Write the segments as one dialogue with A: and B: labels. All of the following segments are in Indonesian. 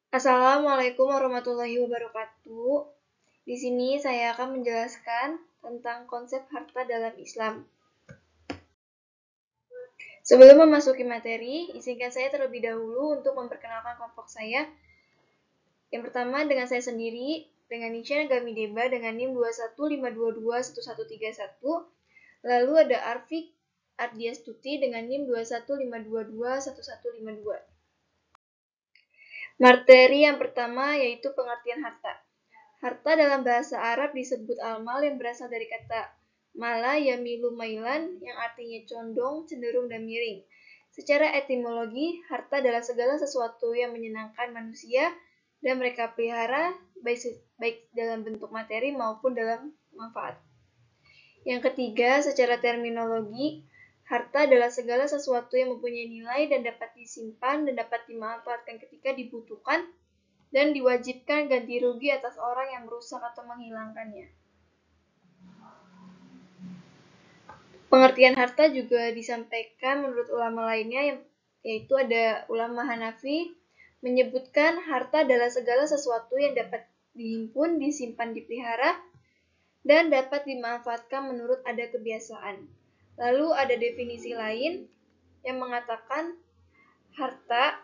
A: Assalamualaikum warahmatullahi wabarakatuh. Di sini saya akan menjelaskan tentang konsep harta dalam Islam. Sebelum memasuki materi, izinkan saya terlebih dahulu untuk memperkenalkan kelompok saya. Yang pertama dengan saya sendiri, dengan Nisha Gami Deba dengan NIM 215221131. Lalu ada Arfik Ardiastuti dengan NIM 215221152. Materi yang pertama yaitu pengertian harta. Harta dalam bahasa Arab disebut al-mal yang berasal dari kata mala yamilu mailan yang artinya condong, cenderung, dan miring. Secara etimologi, harta adalah segala sesuatu yang menyenangkan manusia dan mereka pelihara baik dalam bentuk materi maupun dalam manfaat. Yang ketiga, secara terminologi, harta adalah segala sesuatu yang mempunyai nilai dan dapat disimpan dan dapat dimanfaatkan ketika dibutuhkan dan diwajibkan ganti rugi atas orang yang merusak atau menghilangkannya. Pengertian harta juga disampaikan menurut ulama lainnya, yaitu ada ulama Hanafi menyebutkan harta adalah segala sesuatu yang dapat dihimpun, disimpan, dipelihara, dan dapat dimanfaatkan menurut ada kebiasaan. Lalu ada definisi lain yang mengatakan harta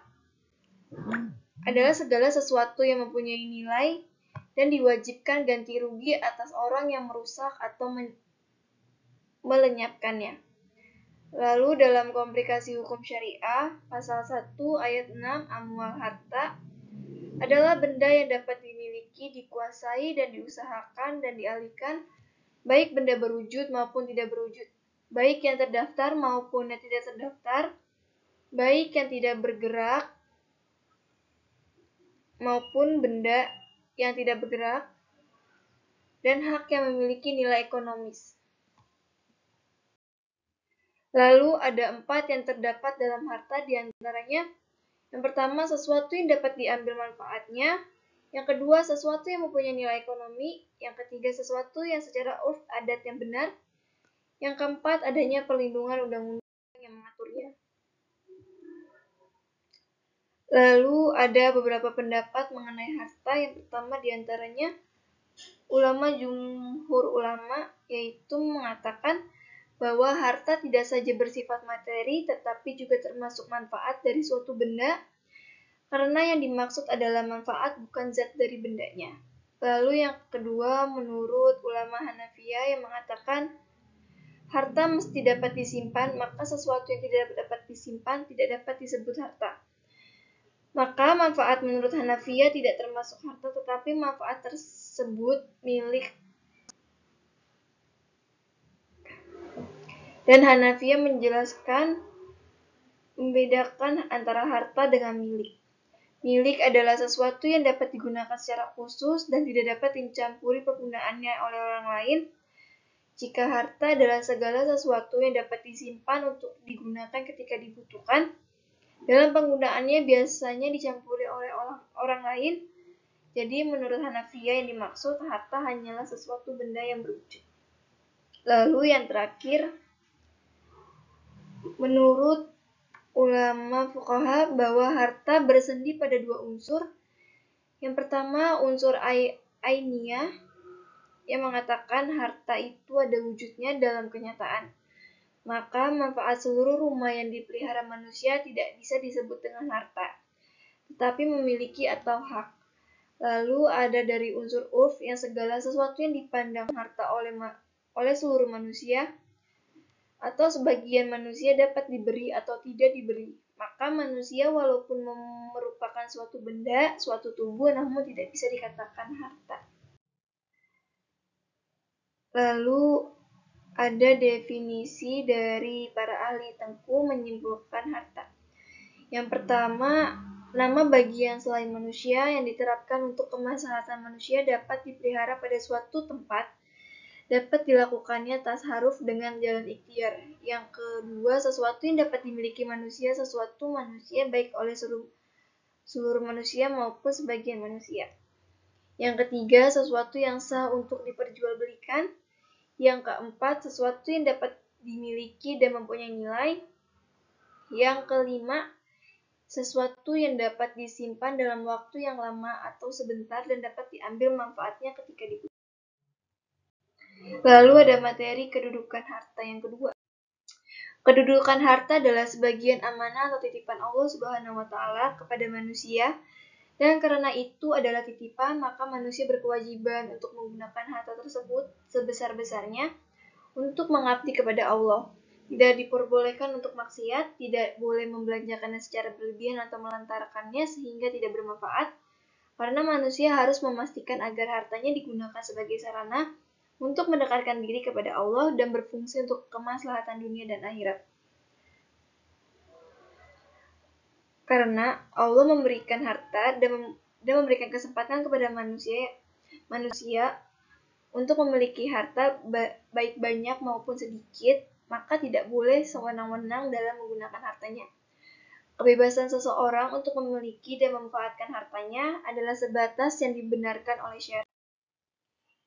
A: adalah segala sesuatu yang mempunyai nilai dan diwajibkan ganti rugi atas orang yang merusak atau melenyapkannya. Lalu dalam komplikasi hukum syariah, pasal 1 ayat 6 amwal harta adalah benda yang dapat dimiliki, dikuasai, dan diusahakan dan dialihkan, baik benda berwujud maupun tidak berwujud, baik yang terdaftar maupun yang tidak terdaftar, baik yang tidak bergerak maupun benda yang tidak bergerak, dan hak yang memiliki nilai ekonomis. Lalu ada 4 yang terdapat dalam harta, diantaranya yang pertama sesuatu yang dapat diambil manfaatnya, yang kedua sesuatu yang mempunyai nilai ekonomi, yang ketiga sesuatu yang secara urf adat yang benar, yang keempat adanya perlindungan undang-undang yang mengaturnya. Lalu ada beberapa pendapat mengenai harta. Yang pertama diantaranya ulama jumhur ulama, yaitu mengatakan bahwa harta tidak saja bersifat materi, tetapi juga termasuk manfaat dari suatu benda, karena yang dimaksud adalah manfaat bukan zat dari bendanya. Lalu yang kedua, menurut ulama Hanafiyah yang mengatakan harta mesti dapat disimpan, maka sesuatu yang tidak dapat disimpan tidak dapat disebut harta. Maka manfaat menurut Hanafiyah tidak termasuk harta, tetapi manfaat tersebut milik. Dan Hanafiyah menjelaskan membedakan antara harta dengan milik. Milik adalah sesuatu yang dapat digunakan secara khusus dan tidak dapat dicampuri penggunaannya oleh orang lain. Jika harta adalah segala sesuatu yang dapat disimpan untuk digunakan ketika dibutuhkan, dalam penggunaannya biasanya dicampuri oleh orang lain. Jadi menurut Hanafiyah yang dimaksud harta hanyalah sesuatu benda yang berwujud. Lalu yang terakhir, menurut ulama fuqaha bahwa harta bersendi pada dua unsur. Yang pertama unsur ainiyah yang mengatakan harta itu ada wujudnya dalam kenyataan. Maka manfaat seluruh rumah yang dipelihara manusia tidak bisa disebut dengan harta, tetapi memiliki atau hak. Lalu ada dari unsur urf yang segala sesuatu yang dipandang harta oleh seluruh manusia atau sebagian manusia dapat diberi atau tidak diberi. Maka manusia walaupun merupakan suatu benda, suatu tubuh, namun tidak bisa dikatakan harta. Lalu ada definisi dari para ahli tengku menyimpulkan harta. Yang pertama, nama bagi yang selain manusia yang diterapkan untuk kemaslahatan manusia dapat dipelihara pada suatu tempat, dapat dilakukannya tasarruf dengan jalan ikhtiar. Yang kedua, sesuatu yang dapat dimiliki manusia, sesuatu manusia baik oleh seluruh manusia maupun sebagian manusia. Yang ketiga, sesuatu yang sah untuk diperjualbelikan. Yang keempat, sesuatu yang dapat dimiliki dan mempunyai nilai. Yang kelima, sesuatu yang dapat disimpan dalam waktu yang lama atau sebentar dan dapat diambil manfaatnya ketika dibutuhkan. Lalu ada materi kedudukan harta yang kedua. Kedudukan harta adalah sebagian amanah atau titipan Allah Subhanahu wa Ta'ala kepada manusia, dan karena itu adalah titipan, maka manusia berkewajiban untuk menggunakan harta tersebut sebesar-besarnya untuk mengabdi kepada Allah. Tidak diperbolehkan untuk maksiat, tidak boleh membelanjakannya secara berlebihan atau melantarkannya sehingga tidak bermanfaat, karena manusia harus memastikan agar hartanya digunakan sebagai sarana untuk mendekatkan diri kepada Allah dan berfungsi untuk kemaslahatan dunia dan akhirat. Karena Allah memberikan harta dan memberikan kesempatan kepada manusia untuk memiliki harta baik banyak maupun sedikit, maka tidak boleh sewenang-wenang dalam menggunakan hartanya. Kebebasan seseorang untuk memiliki dan memanfaatkan hartanya adalah sebatas yang dibenarkan oleh syariat.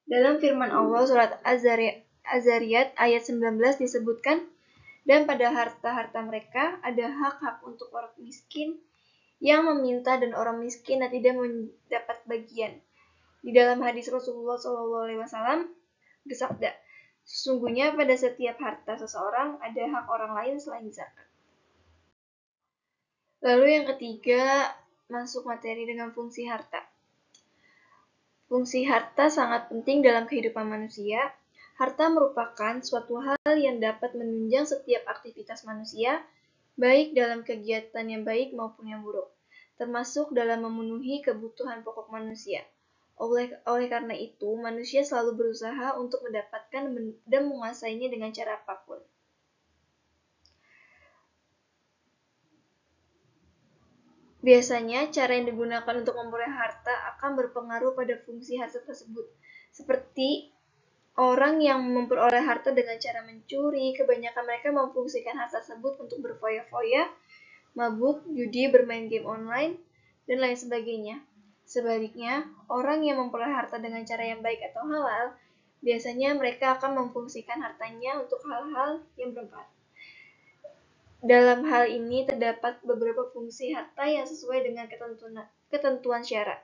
A: Dalam firman Allah surat Az-Zariyat ayat 19 disebutkan, dan pada harta-harta mereka ada hak-hak untuk orang miskin yang meminta dan orang miskin yang tidak mendapat bagian. Di dalam hadis Rasulullah SAW bersabda, sesungguhnya pada setiap harta seseorang ada hak orang lain selain zakat. Lalu yang ketiga, masuk materi dengan fungsi harta. Fungsi harta sangat penting dalam kehidupan manusia. Harta merupakan suatu hal yang dapat menunjang setiap aktivitas manusia, baik dalam kegiatan yang baik maupun yang buruk, termasuk dalam memenuhi kebutuhan pokok manusia. Oleh karena itu, manusia selalu berusaha untuk mendapatkan dan menguasainya dengan cara apapun. Biasanya, cara yang digunakan untuk memperoleh harta akan berpengaruh pada fungsi harta tersebut. Seperti orang yang memperoleh harta dengan cara mencuri, kebanyakan mereka memfungsikan harta tersebut untuk berfoya-foya, mabuk, judi, bermain game online, dan lain sebagainya. Sebaliknya, orang yang memperoleh harta dengan cara yang baik atau halal, biasanya mereka akan memfungsikan hartanya untuk hal-hal yang bermanfaat. Dalam hal ini terdapat beberapa fungsi harta yang sesuai dengan ketentuan syarak.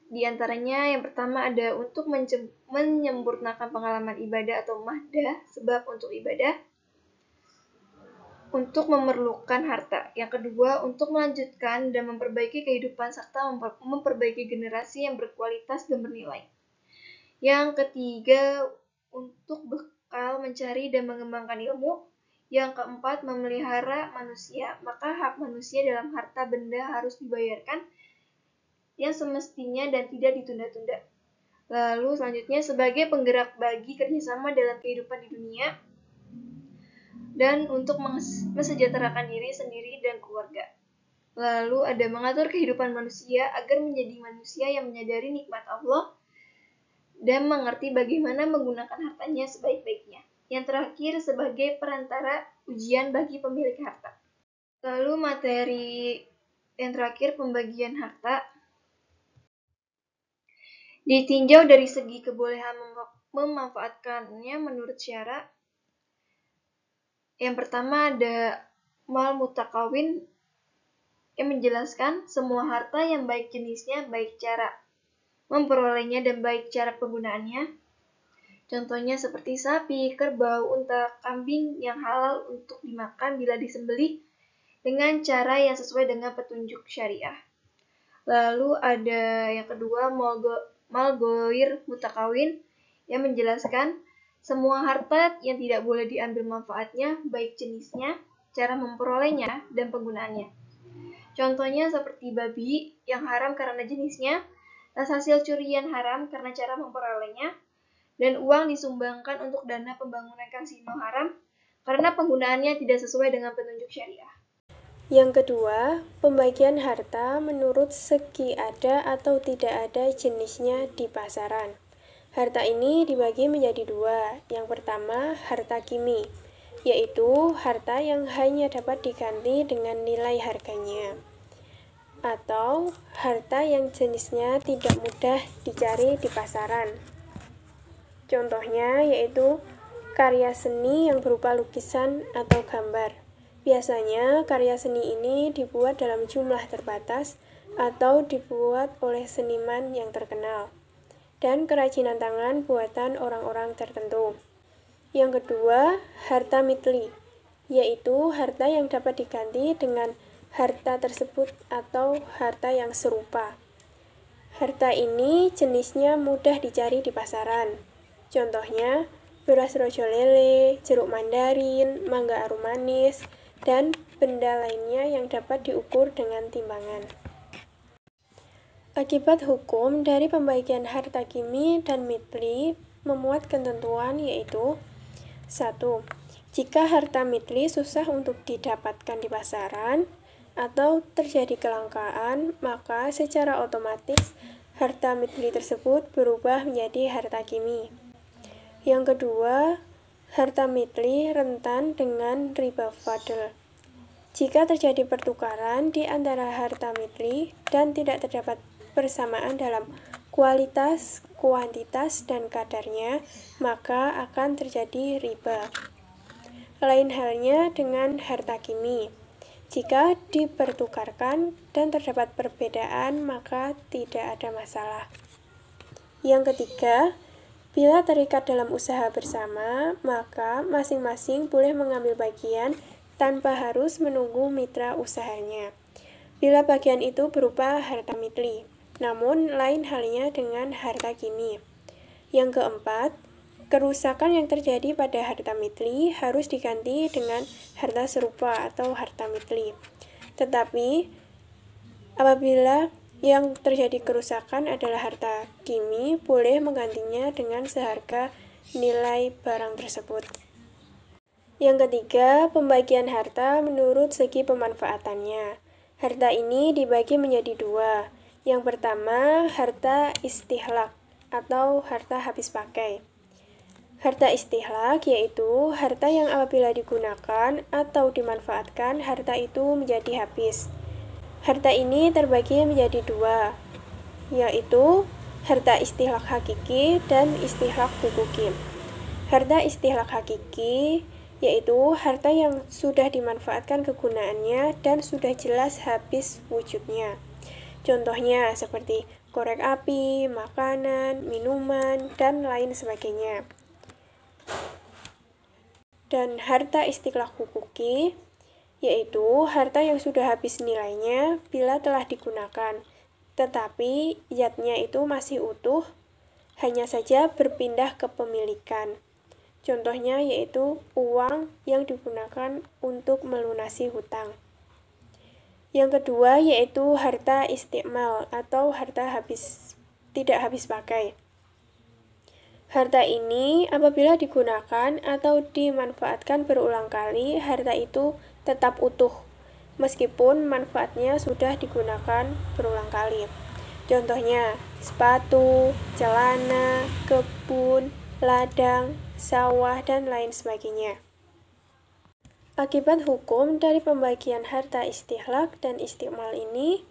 A: Di antaranya yang pertama ada untuk menyempurnakan pengalaman ibadah atau mahdah, sebab untuk ibadah, untuk memerlukan harta. Yang kedua, untuk melanjutkan dan memperbaiki kehidupan serta memperbaiki generasi yang berkualitas dan bernilai. Yang ketiga, untuk bekal mencari dan mengembangkan ilmu. Yang keempat, memelihara manusia. Maka hak manusia dalam harta benda harus dibayarkan yang semestinya dan tidak ditunda-tunda. Lalu selanjutnya, sebagai penggerak bagi kerjasama dalam kehidupan di dunia, dan untuk mesejahterakan diri sendiri dan keluarga. Lalu ada mengatur kehidupan manusia agar menjadi manusia yang menyadari nikmat Allah dan mengerti bagaimana menggunakan hartanya sebaik-baiknya. Yang terakhir sebagai perantara ujian bagi pemilik harta. Lalu materi yang terakhir, pembagian harta. Ditinjau dari segi kebolehan memanfaatkannya menurut syarak. Yang pertama ada mal mutakawin yang menjelaskan semua harta yang baik jenisnya, baik cara memperolehnya dan baik cara penggunaannya. Contohnya seperti sapi, kerbau, unta, kambing yang halal untuk dimakan bila disembelih dengan cara yang sesuai dengan petunjuk syariah. Lalu ada yang kedua, mal goir mutakawin yang menjelaskan semua harta yang tidak boleh diambil manfaatnya, baik jenisnya, cara memperolehnya, dan penggunaannya. Contohnya seperti babi yang haram karena jenisnya, tas hasil curian haram karena cara memperolehnya, dan uang disumbangkan untuk dana pembangunan kasino haram karena penggunaannya tidak sesuai dengan petunjuk syariah.
B: Yang kedua, pembagian harta menurut segi ada atau tidak ada jenisnya di pasaran. Harta ini dibagi menjadi dua. Yang pertama, harta kimi, yaitu harta yang hanya dapat diganti dengan nilai harganya, atau harta yang jenisnya tidak mudah dicari di pasaran. Contohnya yaitu karya seni yang berupa lukisan atau gambar. Biasanya karya seni ini dibuat dalam jumlah terbatas atau dibuat oleh seniman yang terkenal, dan kerajinan tangan buatan orang-orang tertentu. Yang kedua, harta mitli, yaitu harta yang dapat diganti dengan harta tersebut atau harta yang serupa. Harta ini jenisnya mudah dicari di pasaran. Contohnya, beras rojo lele, jeruk mandarin, mangga arum manis, dan benda lainnya yang dapat diukur dengan timbangan. Akibat hukum dari pembagian harta kimi dan mitli memuat ketentuan yaitu 1. Jika harta mitli susah untuk didapatkan di pasaran atau terjadi kelangkaan, maka secara otomatis harta mitli tersebut berubah menjadi harta kimi. Yang kedua, harta mitli rentan dengan riba fadl. Jika terjadi pertukaran di antara harta mitli dan tidak terdapat persamaan dalam kualitas, kuantitas, dan kadarnya, maka akan terjadi riba. Lain halnya dengan harta kimi. Jika dipertukarkan dan terdapat perbedaan, maka tidak ada masalah. Yang ketiga, bila terikat dalam usaha bersama, maka masing-masing boleh mengambil bagian tanpa harus menunggu mitra usahanya. Bila bagian itu berupa harta mitli, namun lain halnya dengan harta kimi. Yang keempat, kerusakan yang terjadi pada harta mitli harus diganti dengan harta serupa atau harta mitli. Tetapi, apabila yang terjadi kerusakan adalah harta kimi, boleh menggantinya dengan seharga nilai barang tersebut. Yang ketiga, pembagian harta menurut segi pemanfaatannya. Harta ini dibagi menjadi dua. Yang pertama, harta istihlak atau harta habis pakai. Harta istihlak yaitu harta yang apabila digunakan atau dimanfaatkan, harta itu menjadi habis. Harta ini terbagi menjadi dua, yaitu harta istihlak hakiki dan istihlak hukuki. Harta istihlak hakiki yaitu harta yang sudah dimanfaatkan kegunaannya dan sudah jelas habis wujudnya. Contohnya seperti korek api, makanan, minuman, dan lain sebagainya. Dan harta istihlak hukuki yaitu harta yang sudah habis nilainya bila telah digunakan, tetapi zatnya itu masih utuh, hanya saja berpindah kepemilikan. Contohnya yaitu uang yang digunakan untuk melunasi hutang. Yang kedua yaitu harta istiqmal atau harta tidak habis pakai. Harta ini apabila digunakan atau dimanfaatkan berulang kali, harta itu tetap utuh, meskipun manfaatnya sudah digunakan berulang kali. Contohnya, sepatu, celana, kebun, ladang, sawah, dan lain sebagainya. Akibat hukum dari pembagian harta istihlak dan istiqmal ini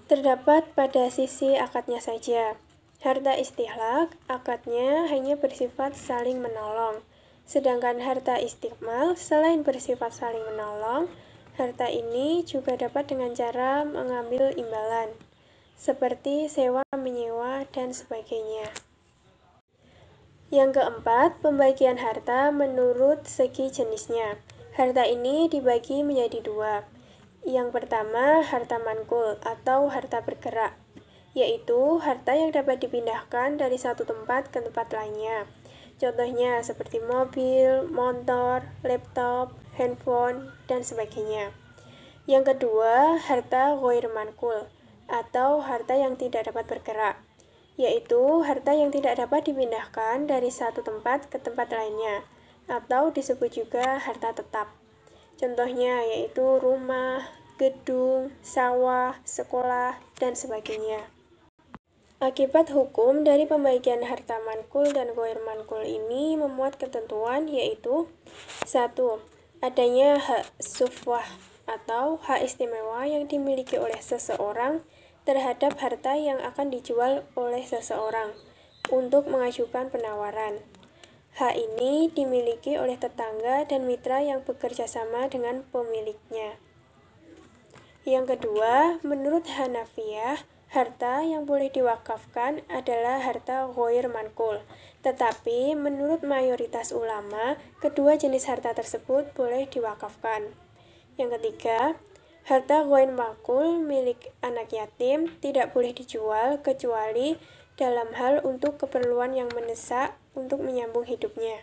B: terdapat pada sisi akadnya saja. Harta istihlak, akadnya hanya bersifat saling menolong. Sedangkan harta istiqmal, selain bersifat saling menolong, harta ini juga dapat dengan cara mengambil imbalan, seperti sewa, menyewa, dan sebagainya. Yang keempat, pembagian harta menurut segi jenisnya. Harta ini dibagi menjadi dua. Yang pertama, harta mankul atau harta bergerak, yaitu harta yang dapat dipindahkan dari satu tempat ke tempat lainnya. Contohnya seperti mobil, motor, laptop, handphone, dan sebagainya. Yang kedua, harta ghair mankul atau harta yang tidak dapat bergerak, yaitu harta yang tidak dapat dipindahkan dari satu tempat ke tempat lainnya, atau disebut juga harta tetap. Contohnya yaitu rumah, gedung, sawah, sekolah, dan sebagainya. Akibat hukum dari pembagian harta mankul dan ghair mankul ini memuat ketentuan yaitu 1. Adanya hak sufwah atau hak istimewa yang dimiliki oleh seseorang terhadap harta yang akan dijual oleh seseorang untuk mengajukan penawaran. hak ini dimiliki oleh tetangga dan mitra yang bekerja sama dengan pemiliknya. Yang kedua, menurut Hanafiyah, harta yang boleh diwakafkan adalah harta ghair manqul. Tetapi menurut mayoritas ulama, kedua jenis harta tersebut boleh diwakafkan. Yang ketiga, harta ghair manqul milik anak yatim tidak boleh dijual kecuali dalam hal untuk keperluan yang mendesak untuk menyambung hidupnya.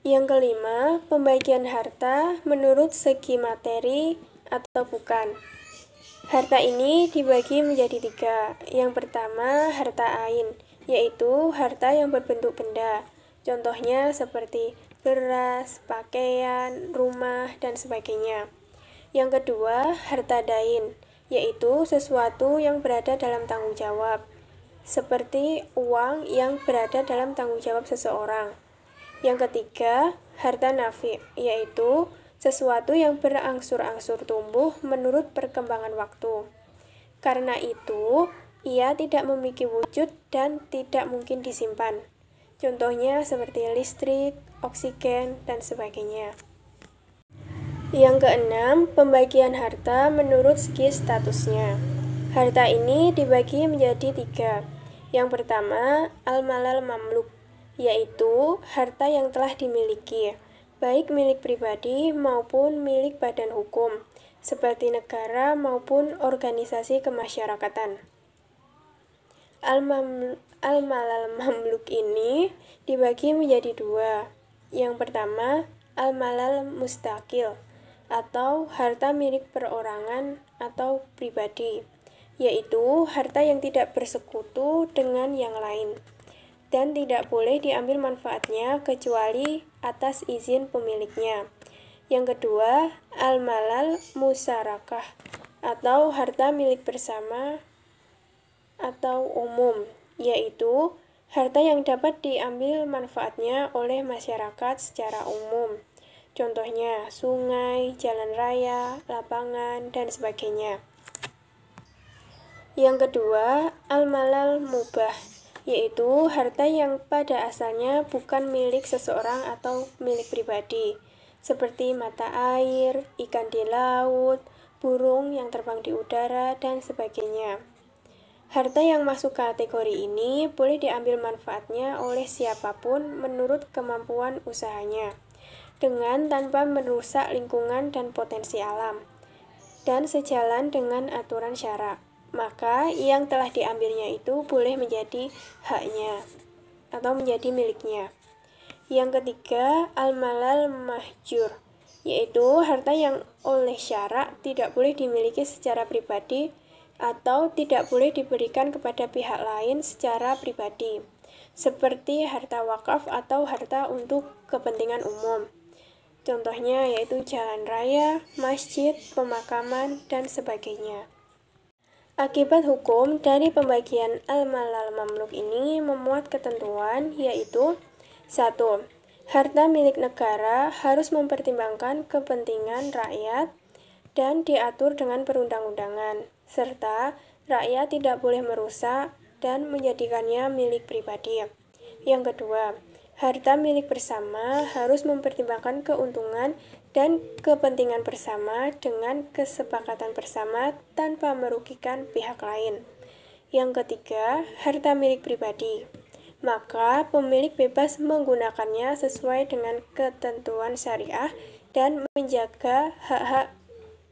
B: Yang kelima, pembagian harta menurut segi materi atau bukan. Harta ini dibagi menjadi 3. Yang pertama, harta ain, yaitu harta yang berbentuk benda. Contohnya seperti beras, pakaian, rumah, dan sebagainya. Yang kedua, harta dain, yaitu sesuatu yang berada dalam tanggung jawab, seperti uang yang berada dalam tanggung jawab seseorang. Yang ketiga, harta nafi, yaitu sesuatu yang berangsur-angsur tumbuh menurut perkembangan waktu. Karena itu, ia tidak memiliki wujud dan tidak mungkin disimpan. Contohnya seperti listrik, oksigen, dan sebagainya. Yang keenam, pembagian harta menurut segi statusnya. Harta ini dibagi menjadi 3. Yang pertama, al-malal mamluk, yaitu harta yang telah dimiliki, baik milik pribadi maupun milik badan hukum, seperti negara maupun organisasi kemasyarakatan. Al-malal mamluk ini dibagi menjadi 2. Yang pertama, al-malal mustaqil, atau harta milik perorangan atau pribadi, yaitu harta yang tidak bersekutu dengan yang lain dan tidak boleh diambil manfaatnya kecuali atas izin pemiliknya. Yang kedua, al-malal musyarakah, atau harta milik bersama atau umum, yaitu harta yang dapat diambil manfaatnya oleh masyarakat secara umum. Contohnya sungai, jalan raya, lapangan, dan sebagainya. Yang kedua, al-malal mubah, yaitu harta yang pada asalnya bukan milik seseorang atau milik pribadi, seperti mata air, ikan di laut, burung yang terbang di udara, dan sebagainya. Harta yang masuk kategori ini boleh diambil manfaatnya oleh siapapun menurut kemampuan usahanya, dengan tanpa merusak lingkungan dan potensi alam, dan sejalan dengan aturan syara. Maka yang telah diambilnya itu boleh menjadi haknya atau menjadi miliknya. Yang ketiga, al-malal mahjur, yaitu harta yang oleh syara tidak boleh dimiliki secara pribadi atau tidak boleh diberikan kepada pihak lain secara pribadi, seperti harta wakaf atau harta untuk kepentingan umum. Contohnya yaitu jalan raya, masjid, pemakaman, dan sebagainya. Akibat hukum dari pembagian al-malal mamluk ini memuat ketentuan, yaitu 1. Harta milik negara harus mempertimbangkan kepentingan rakyat dan diatur dengan perundang-undangan, serta rakyat tidak boleh merusak dan menjadikannya milik pribadi. Yang kedua, harta milik bersama harus mempertimbangkan keuntungan dan kepentingan bersama dengan kesepakatan bersama tanpa merugikan pihak lain. Yang ketiga, harta milik pribadi. Maka pemilik bebas menggunakannya sesuai dengan ketentuan syariah dan menjaga hak-hak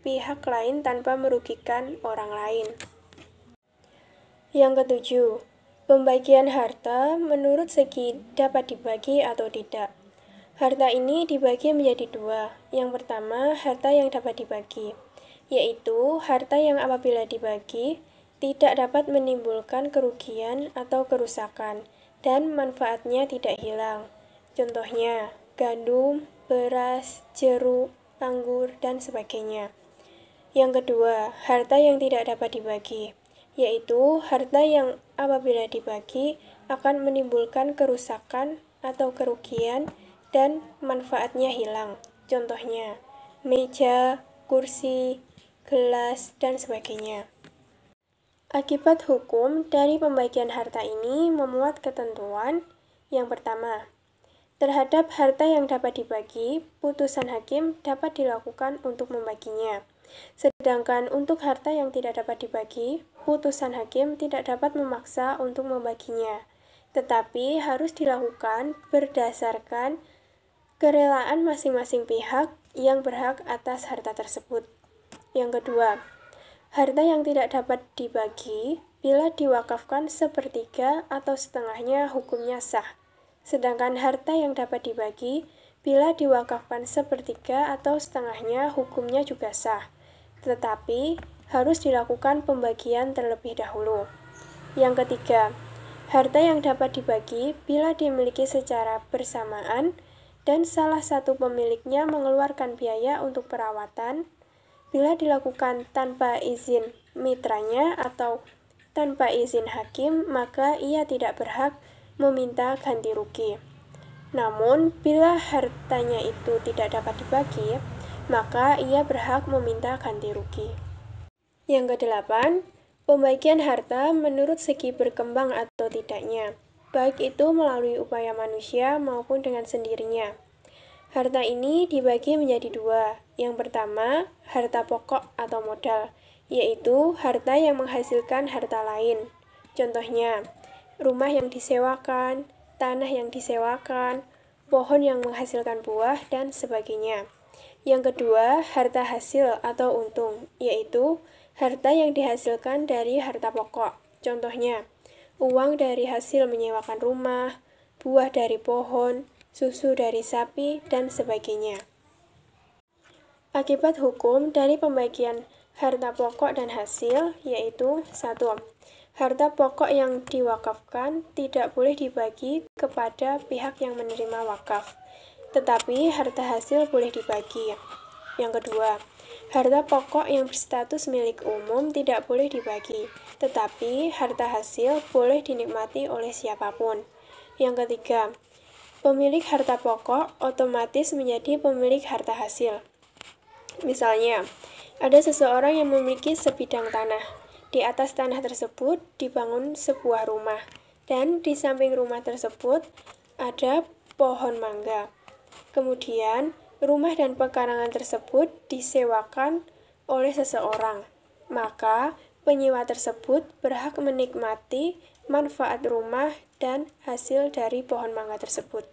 B: pihak lain tanpa merugikan orang lain. Yang ketujuh, pembagian harta menurut segi dapat dibagi atau tidak. Harta ini dibagi menjadi 2. Yang pertama, harta yang dapat dibagi, yaitu harta yang apabila dibagi tidak dapat menimbulkan kerugian atau kerusakan dan manfaatnya tidak hilang. Contohnya, gandum, beras, jeruk, anggur, dan sebagainya. Yang kedua, harta yang tidak dapat dibagi, yaitu harta yang apabila dibagi akan menimbulkan kerusakan atau kerugian dan manfaatnya hilang. Contohnya, meja, kursi, gelas, dan sebagainya. Akibat hukum dari pembagian harta ini memuat ketentuan. Yang pertama, Terhadap harta yang dapat dibagi, putusan hakim dapat dilakukan untuk membaginya. Sedangkan untuk harta yang tidak dapat dibagi, putusan hakim tidak dapat memaksa untuk membaginya, tetapi harus dilakukan berdasarkan kerelaan masing-masing pihak yang berhak atas harta tersebut. Yang kedua, harta yang tidak dapat dibagi bila diwakafkan sepertiga atau setengahnya hukumnya sah. Sedangkan harta yang dapat dibagi bila diwakafkan sepertiga atau setengahnya hukumnya juga sah, tetapi harus dilakukan pembagian terlebih dahulu. Yang ketiga, harta yang dapat dibagi bila dimiliki secara bersamaan dan salah satu pemiliknya mengeluarkan biaya untuk perawatan, bila dilakukan tanpa izin mitranya atau tanpa izin hakim, maka ia tidak berhak meminta ganti rugi. Namun, bila hartanya itu tidak dapat dibagi, maka ia berhak meminta ganti rugi. Yang kedelapan, pembagian harta menurut segi berkembang atau tidaknya, baik itu melalui upaya manusia maupun dengan sendirinya. Harta ini dibagi menjadi dua. Yang pertama, harta pokok atau modal, yaitu harta yang menghasilkan harta lain. Contohnya, rumah yang disewakan, tanah yang disewakan, pohon yang menghasilkan buah, dan sebagainya. Yang kedua, harta hasil atau untung, yaitu harta yang dihasilkan dari harta pokok. Contohnya, uang dari hasil menyewakan rumah, buah dari pohon, susu dari sapi, dan sebagainya. Akibat hukum dari pembagian harta pokok dan hasil, yaitu 1. Harta pokok yang diwakafkan tidak boleh dibagi kepada pihak yang menerima wakaf, tetapi harta hasil boleh dibagi. Yang kedua, harta pokok yang berstatus milik umum tidak boleh dibagi, tetapi harta hasil boleh dinikmati oleh siapapun. Yang ketiga, pemilik harta pokok otomatis menjadi pemilik harta hasil. Misalnya, ada seseorang yang memiliki sebidang tanah. Di atas tanah tersebut dibangun sebuah rumah, dan di samping rumah tersebut ada pohon mangga. Kemudian, rumah dan pekarangan tersebut disewakan oleh seseorang. Maka, penyewa tersebut berhak menikmati manfaat rumah dan hasil dari pohon mangga tersebut.